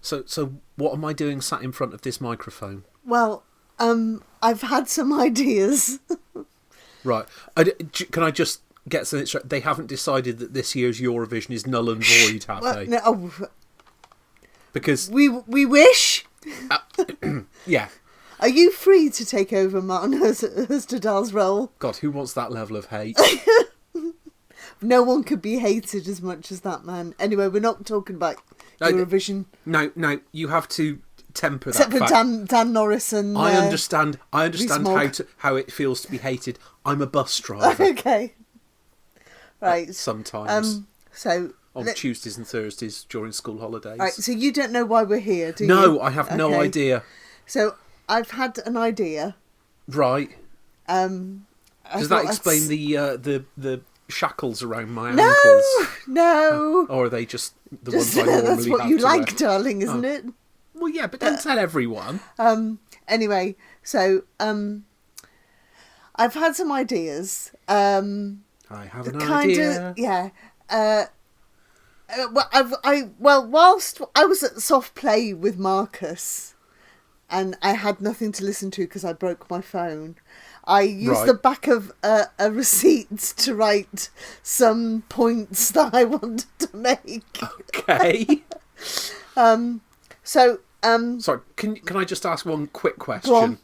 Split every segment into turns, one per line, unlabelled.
So what am I doing sat in front of this microphone?
Well, I've had some ideas.
Right. Can I just get something straight? They haven't decided that this year's Eurovision is null and void, have they?
No,
because
we wish.
Yeah.
Are you free to take over Martin Hustadal's role?
God, who wants that level of hate?
No one could be hated as much as that man. Anyway, we're not talking about Eurovision.
No, you have to temper that
Except for
fact.
Dan Norris and...
I understand how it feels to be hated. I'm a bus driver.
Okay. Right.
Sometimes.
So...
On Tuesdays and Thursdays during school holidays.
Right, so you don't know why we're here, do you?
No, I have no idea.
So, I've had an idea.
Right. Does that explain the shackles around my ankles?
No.
Or are they just the ones I normally have
That's what you
to
like,
wear?
darling, isn't it?
Well, yeah, but don't tell everyone.
Anyway, so I've had some ideas.
I have an idea.
Yeah. Whilst I was at soft play with Marcus, and I had nothing to listen to because I broke my phone, I used the back of a receipt to write some points that I wanted to make.
Okay.
Sorry,
can I just ask one quick question?
Go on.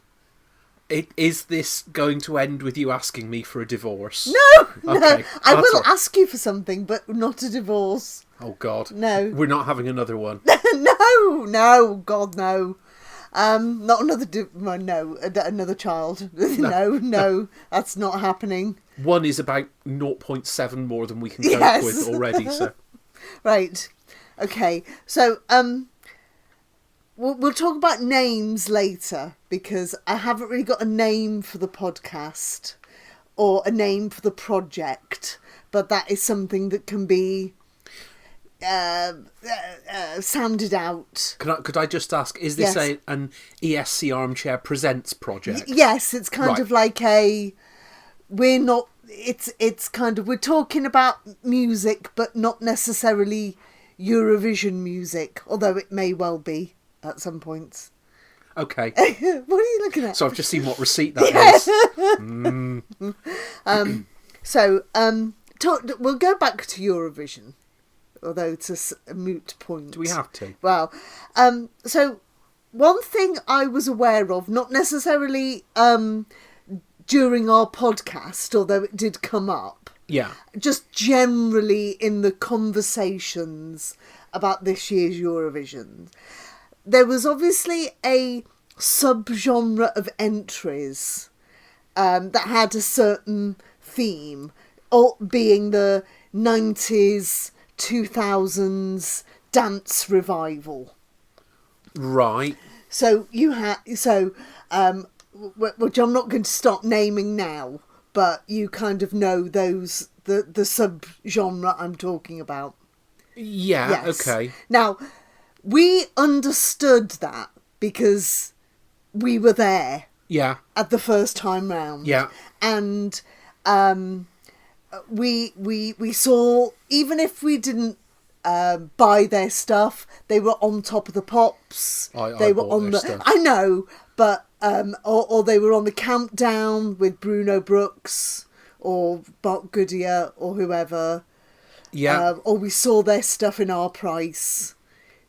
Is this going to end with you asking me for a divorce?
No,
Okay.
I will ask you for something, but not a divorce.
Oh, God.
No.
We're not having another one.
No, God, no. Not another child. No, that's not happening.
One is about 0.7 more than we can cope with already, so...
Right. Okay. So, we'll talk about names later, because I haven't really got a name for the podcast or a name for the project, but that is something that can be sounded out.
Could I just ask, is this an ESC Armchair Presents project?
Yes, it's kind of like we're talking about music, but not necessarily Eurovision music, although it may well be at some points.
Okay.
What are you looking at?
So I've just seen what receipt that is.
So we'll go back to Eurovision, although it's a moot point.
Do we have to?
Well, so one thing I was aware of, not necessarily during our podcast, although it did come up.
Yeah. Just
generally in the conversations about this year's Eurovision, there was obviously a subgenre of entries that had a certain theme, being the 90s, 2000s dance revival.
Right.
So you had which I'm not going to start naming now, but you kind of know those the subgenre I'm talking about.
Yeah. Yes. Okay.
Now, we understood that because we were there.
Yeah.
At the first time round.
Yeah.
And we saw, even if we didn't buy their stuff, they were on Top of the Pops.
They were on the stuff.
I know, but or they were on the Countdown with Bruno Brooks or Bart Goodyear or whoever.
Yeah.
Or we saw their stuff in Our Price.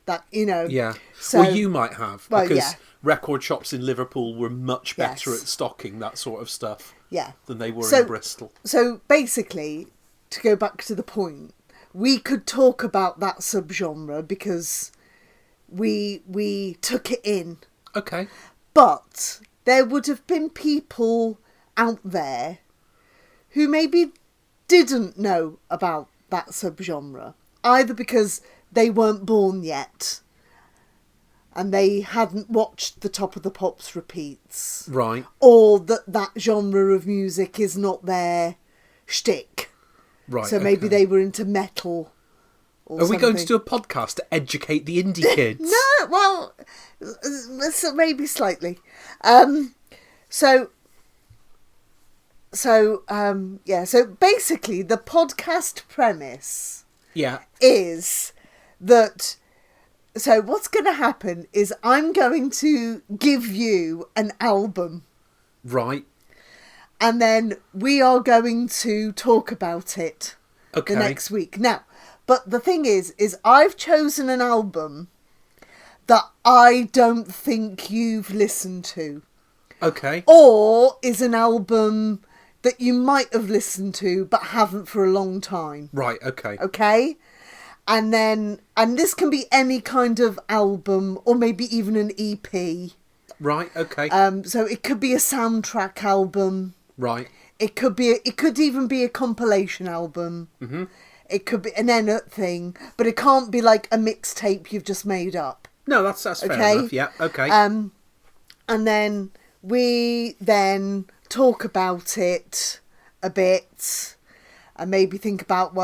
That,
Yeah.
So,
well, you might have, because record shops in Liverpool were much better at stocking that sort of stuff than they were in Bristol. So
basically, to go back to the point, we could talk about that subgenre because we took it in.
Okay.
But there would have been people out there who maybe didn't know about that subgenre, either because they weren't born yet and they hadn't watched the Top of the Pops repeats.
Right.
Or that genre of music is not their shtick.
Right.
So maybe they were into metal or
something. We going to do a podcast to educate the indie kids?
No, well, maybe slightly. So basically the podcast premise is that So what's going to happen is I'm going to give you an album.
Right.
And then we are going to talk about it
the
next week. Now, but the thing is I've chosen an album that I don't think you've listened to.
Okay.
Or is an album that you might have listened to but haven't for a long time.
Right, okay.
Okay? And this can be any kind of album or maybe even an EP.
Right, okay.
So it could be a soundtrack album.
Right.
It could even be a compilation album.
Mm-hmm.
It could be an edit thing, but it can't be like a mixtape you've just made up.
No, that's fair enough. Yeah, okay.
And then we talk about it a bit, and maybe think about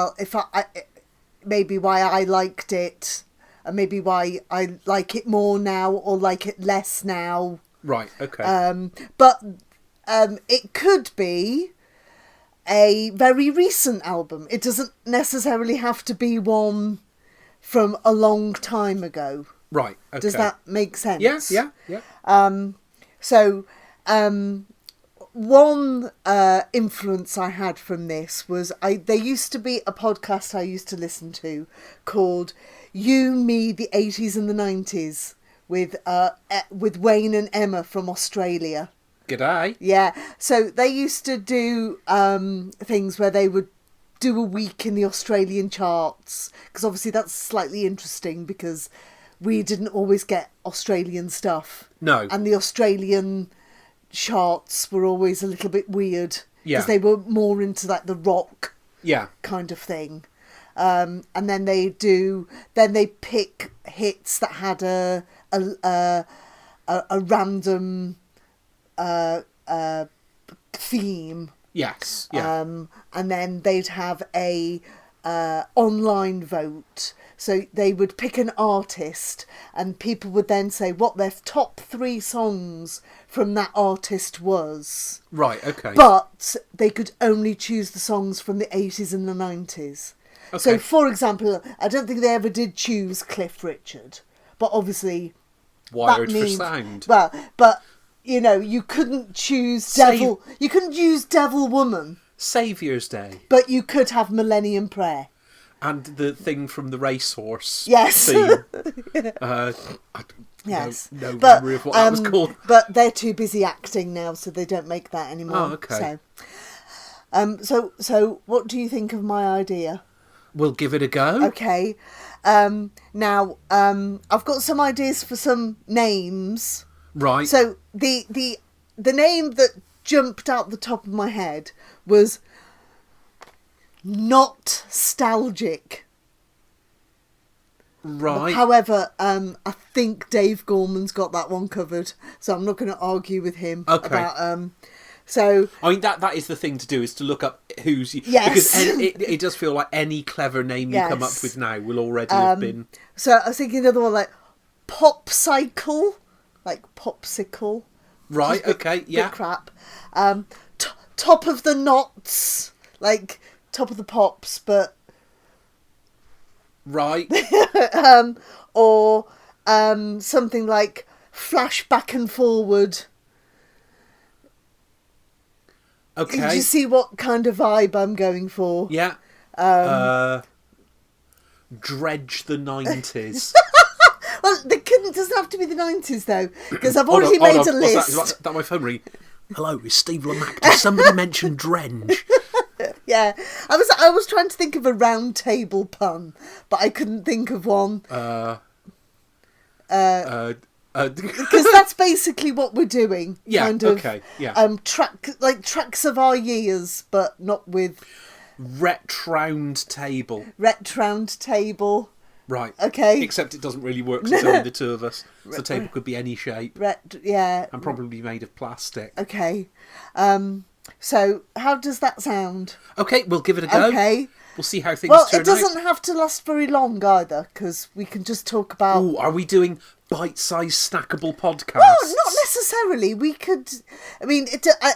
maybe why I liked it, and maybe why I like it more now or like it less now.
Right. Okay.
But it could be a very recent album. It doesn't necessarily have to be one from a long time ago.
Right. Okay.
Does that make sense?
Yes. Yeah.
So, one influence I had from this was there used to be a podcast I used to listen to called You, Me, the 80s and the 90s with Wayne and Emma from Australia.
G'day.
Yeah. So they used to do things where they would do a week in the Australian charts, because obviously that's slightly interesting because we didn't always get Australian stuff.
No.
And the Australian charts were always a little bit weird.
Yeah.
Because they were more into like the rock.
Yeah.
Kind of thing. And then they pick hits that had a random theme.
Yes. Yeah.
And then they'd have a online vote. So they would pick an artist and people would then say what their top 3 songs from that artist was.
Right, okay.
But they could only choose the songs from the 80s and the 90s. Okay. So, for example, I don't think they ever did choose Cliff Richard. But obviously...
Wired for sound.
Well, but, you couldn't choose Devil... You couldn't choose Devil Woman.
Saviour's Day.
But you could have Millennium Prayer.
And the thing from the racehorse.
Yes.
Theme.
Yes.
No memory of what that was called.
But they're too busy acting now, so they don't make that anymore.
Oh, okay.
So what do you think of my idea?
We'll give it a go.
Okay. Now, I've got some ideas for some names.
Right.
So the name that jumped out the top of my head was Nostalgic.
Right.
However, I think Dave Gorman's got that one covered, so I'm not going to argue with him about. So
I mean that is the thing to do, is to look up who's
yes,
because it does feel like any clever name you come up with now will already have been.
So I was thinking another one like Popcycle, like popsicle.
Right. Okay. Yeah.
Crap. Top of the Knots, like Top of the Pops, but.
Right.
Or something like Flash Back and Forward.
Okay.
Did you see what kind of vibe I'm going for?
Yeah. Dredge the 90s.
Well, it doesn't have to be the 90s though, because I've already made a list.
Is that my phone ringing? Hello, it's Steve Lamack. Did somebody mention Drenge?
Yeah, I was trying to think of a round table pun, but I couldn't think of one. Because that's basically what we're doing.
Yeah.
Kind of,
okay. Yeah.
Tracks of our years, but not with
Retround table.
Retround table.
Right.
Okay.
Except it doesn't really work because it's only the two of us. So the table could be any shape.
Yeah.
And probably made of plastic.
Okay. So how does that sound?
Okay, we'll give it a go.
Okay.
We'll see how things turn out.
Well, it doesn't have to last very long either, because we can just talk about...
Ooh, are we doing bite-sized snackable podcasts?
Well, not necessarily. We could... I mean,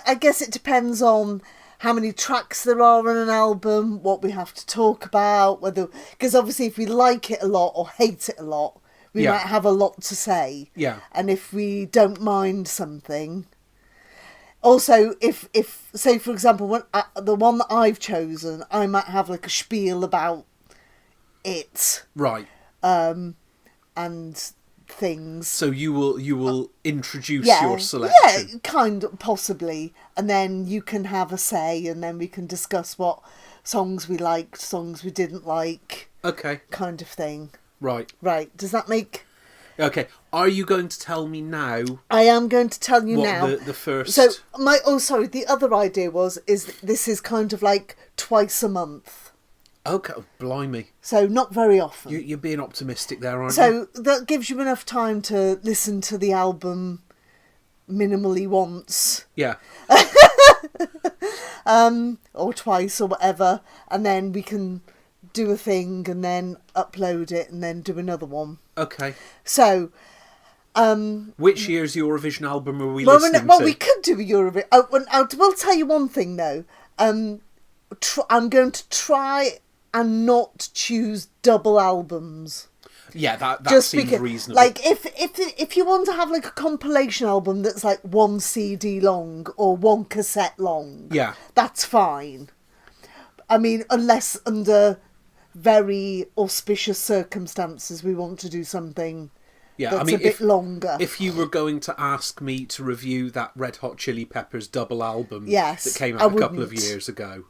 I guess it depends on how many tracks there are on an album, what we have to talk about, whether... Because obviously if we like it a lot or hate it a lot, We might have a lot to say.
Yeah.
And if we don't mind something... Also, if say, for example, the one that I've chosen, I might have like a spiel about it.
Right.
And things.
So you will introduce your selection.
Yeah, kind of, possibly. And then you can have a say, and then we can discuss what songs we liked, songs we didn't like.
Okay.
Kind of thing.
Right.
Right. Does that make...
Okay. Are you going to tell me now?
I am going to tell you now.
The first...
So, the other idea is this is kind of like twice a month.
Okay, blimey.
So not very often.
You're being optimistic there, aren't
So
you?
that gives you enough time to listen to the album minimally once.
Yeah.
Or twice or whatever. And then we can do a thing and then upload it and then do another one.
Okay.
So...
which year's Eurovision album are we listening to?
Well, we could do a Eurovision. I will tell you one thing, though. I'm going to try and not choose double albums.
Yeah, that
Just
seems
because,
reasonable.
Like, if you want to have like a compilation album that's like one CD long or one cassette long,
yeah,
that's fine. I mean, unless under very auspicious circumstances we want to do something...
Yeah,
that's a bit longer.
If you were going to ask me to review that Red Hot Chili Peppers double album that came out a couple of years ago,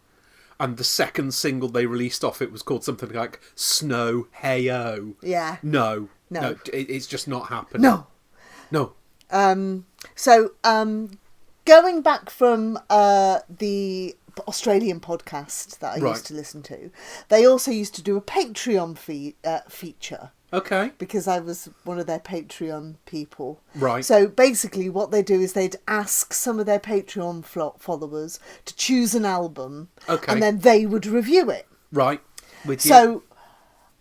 and the second single they released off it was called something like Snow Hey-O.
Yeah.
No, it's just not happening. No.
So, going back from the Australian podcast that I used to listen to, they also used to do a Patreon feature.
Okay.
Because I was one of their Patreon people.
Right.
So basically what they do is they'd ask some of their Patreon followers to choose an album.
Okay.
And then they would review it.
Right. With you.
So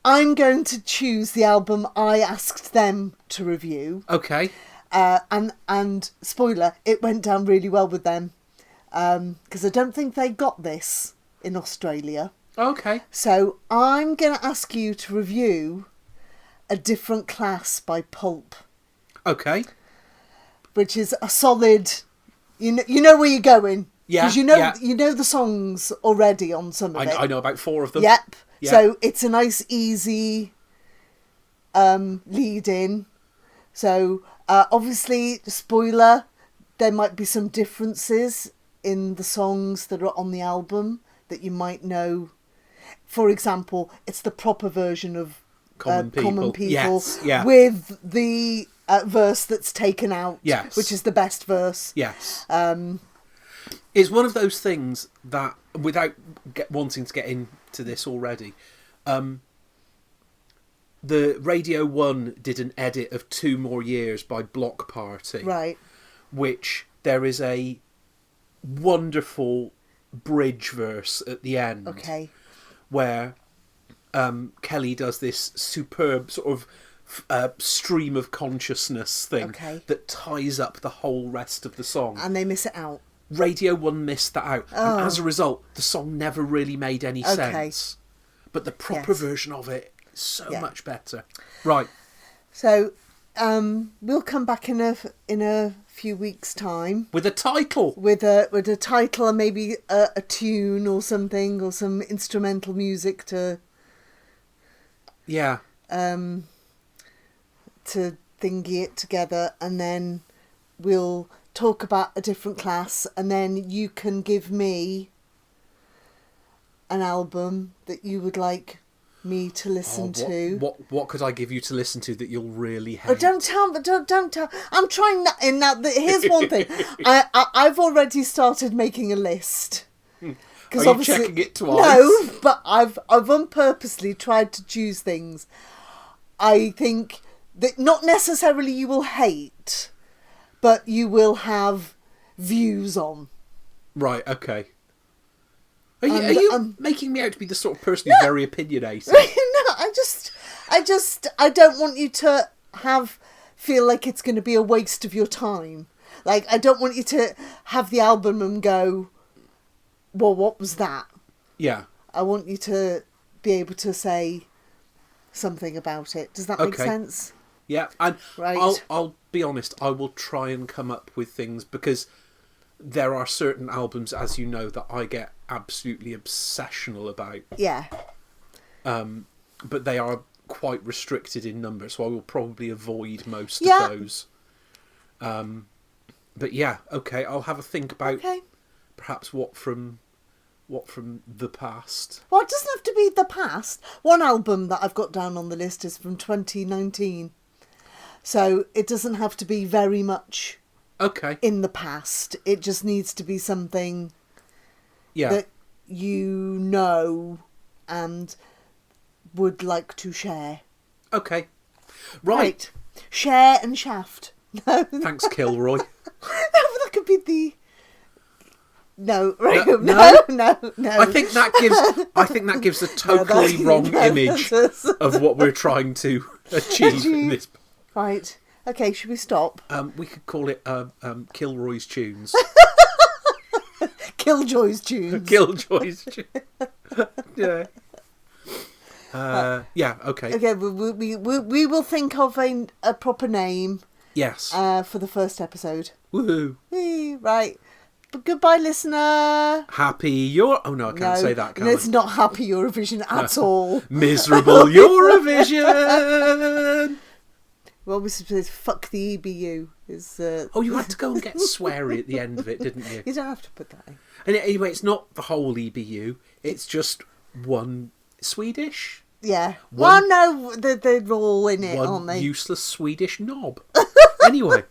I'm going to choose the album I asked them to review.
Okay.
And spoiler, it went down really well with them. Because I don't think they got this in Australia.
Okay.
So I'm going to ask you to review A Different Class by Pulp.
Okay.
Which is a solid... You know where you're going.
Yeah.
Because you know the songs already on some of it.
I know about 4 of them.
Yep. So it's a nice, easy lead in. So obviously, spoiler, there might be some differences in the songs that are on the album that you might know. For example, it's the proper version of Common People
yes, yeah.
with the verse that's taken out,
yes.
which is the best verse.
Yes. It's one of those things that, without wanting to get into this already, the Radio 1 did an edit of 2 More Years by Block Party.
Right.
Which there is a wonderful bridge verse at the end.
Okay.
Where Kelly does this superb sort of stream of consciousness thing that ties up the whole rest of the song.
And they miss it out.
Radio 1 missed that out. Oh. And as a result, the song never really made any sense. But the proper version of it is so much better. Right.
So we'll come back in a few weeks' time
with a title.
With a title and maybe a tune or something, or some instrumental music to to thingy it together, and then we'll talk about A Different Class, and then you can give me an album that you would like me to listen to.
What could I give you to listen to that you'll really hate?
Oh, don't tell. I'm trying that in now. Here's one thing. I've already started making a list.
Are you checking it twice?
No, but I've unpurposely tried to choose things I think that not necessarily you will hate, but you will have views on.
Right, okay. Are you making me out to be the sort of person who's very opinionated?
No, I don't want you to feel like it's going to be a waste of your time. Like, I don't want you to have the album and go, well, what was that?
Yeah.
I want you to be able to say something about it. Does that make sense?
Yeah, and
Right.
I'll be honest, I will try and come up with things, because there are certain albums, as you know, that I get absolutely obsessional about.
Yeah.
But they are quite restricted in number, so I will probably avoid most of those. But yeah, okay, I'll have a think about perhaps what from the past.
Well, it doesn't have to be the past. One album that I've got down on the list is from 2019. So it doesn't have to be very much in the past. It just needs to be something that you know and would like to share.
Okay. Right.
Share and shaft. No.
Thanks, Kilroy.
That could be the... No, right? No.
I think that gives a totally wrong image of what we're trying to achieve in this.
Right. Okay, should we stop?
We could call it Kilroy's Tunes.
Killjoy's Tunes.
Killjoy's Tunes. Yeah. Yeah. Okay.
Okay. We will think of a proper name.
Yes.
For the first episode.
Woohoo!
Right. But goodbye, listener.
Happy Oh no, I can't say that.
It's not happy Eurovision at all.
Miserable Eurovision.
Well, we supposed fuck the EBU is.
Oh, you had to go and get sweary at the end of it, didn't you?
You don't have to put that in.
And anyway, it's not the whole EBU. It's just one Swedish.
Yeah. Well, no, they're all in it, aren't they?
Useless Swedish knob. Anyway.